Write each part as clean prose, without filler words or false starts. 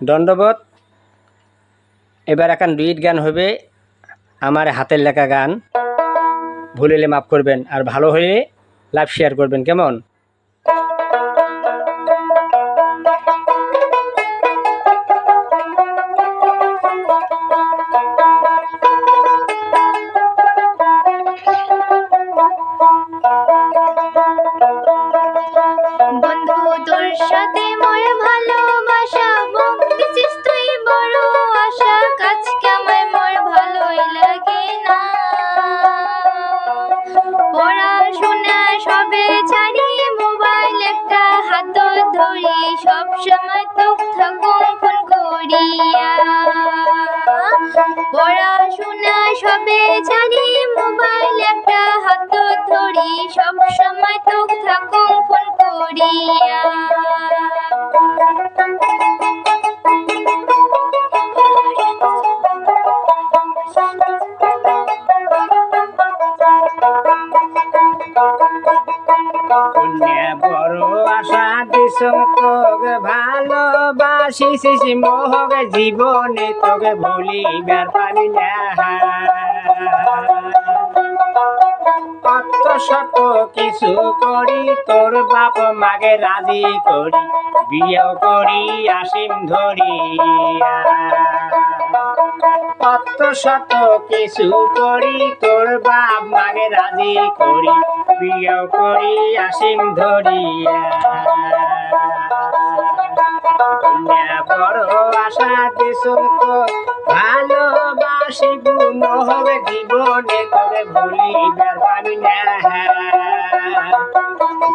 দণ্ডবোধ। এবার এখন ডুইট গান হবে, আমার হাতের লেখা গান। ভুল হলে মাফ করবেন, আর ভালো হলে লাইভ শেয়ার করবেন, কেমন? বন্ধু তোর সাথে মোর ভালোবাসা, বকতেছিস তুই বড় আশা, কাজকে আমায় মোর ভালোই লাগে না। পড়াশোনা সবে ছাড়ি, মোবাইল একটা হাত ধরি, সব সময় তোক থাকুন ফোন করিয়া। পড়াশোনা সবে ছাড়ি, মোবাইল একটা হাত ধরি, সব সময় তোক থাকুন ফোন করিয়া। কন্যা বড় আশা দিস তোকে ভালোবাসিস, মোহক জীবনে তোকে ভুলিবার পারি না। কত শত কিছু করি, তোর বাপ মাকে রাজি করি, বিয়ে করি আসিম ধরিয়া। কত শত কিছু করি, তোর বাপ মাকে রাজি করি, বিয়ে করি আসিম ধরিয়া। কন্যা বড় আশা দিস তো ভালোবাসিব, মোহক জীবনে তোকে ভুলিবার পারি না।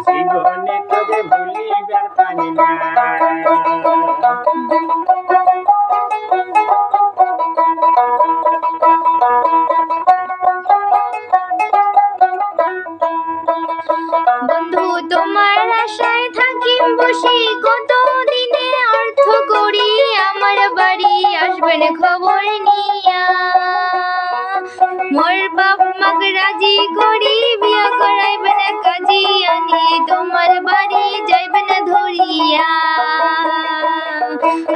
জীবনে তোকে ভুলিবার পারি না। বন্ধু তোমার আশায় থাকি বসি, কত দিনে অর্থ করি, আমার বাড়ি আসবেন খবর নিয়া। মোর বাপ মাক রাজি করি, বিয়া করাইবেন কাজী আনি, তোমার বাড়ি যাইবেন ধরিয়া।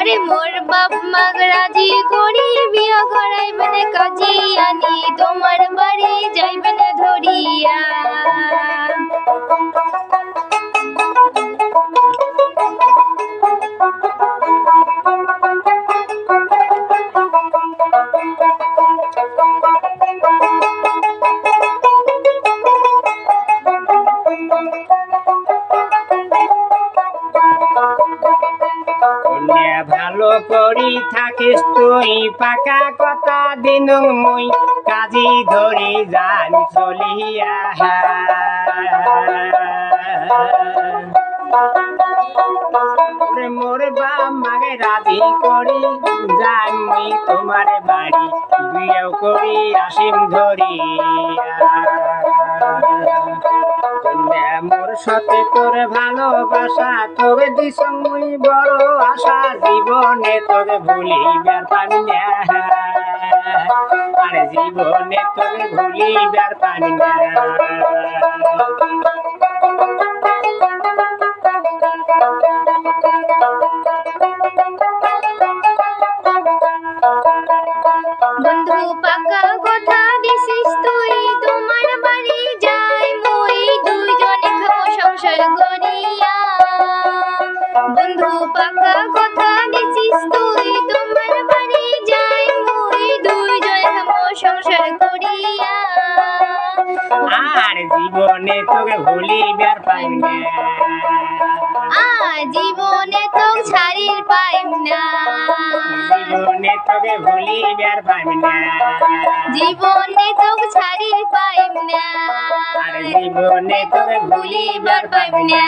আরে মোর বাপ মাক রাজি করি, বিয়া করাইবেন কাজী আনি, তোমার বাড়ি যাইবেন ধরিয়া। কন্যা ভালো করি থাকিস তুই, পাকা কথা দিন মুই কাজী ধরি যান চলিয়া। মোর বাপ মাকে রাজি করি, যাই মুই তোমার বাড়ি, বিয়ে করি আসিম ধরিয়া। কন্যা মোর সাথে তোর ভালোবাসা, তোকে দিস মুই বড় আশা, জীবনে তোকে ভুলিবার পারি না। আরে জীবনে তোকে ভুলিবার পারি না। বন্ধু পাকা কথা দিছিস তুই, তোমার বাড়ি যাই মুই, দুইজনে খাবো সংসার করিয়া। বন্ধু পাকা কথা দিছিস তুই, তোমার বাড়ি যাই মুই, দুইজনে খাবো সংসার করিয়া। আর জীবনে তোকে ভুলিবার পারি না। জীবনে তো ছাড়ির পাইম না। জীবনে তোকে ভুলিবার পারি না। জীবনে তো ছাড়ির পাইম না। আর জীবনে তোকে ভুলিবার পারি না।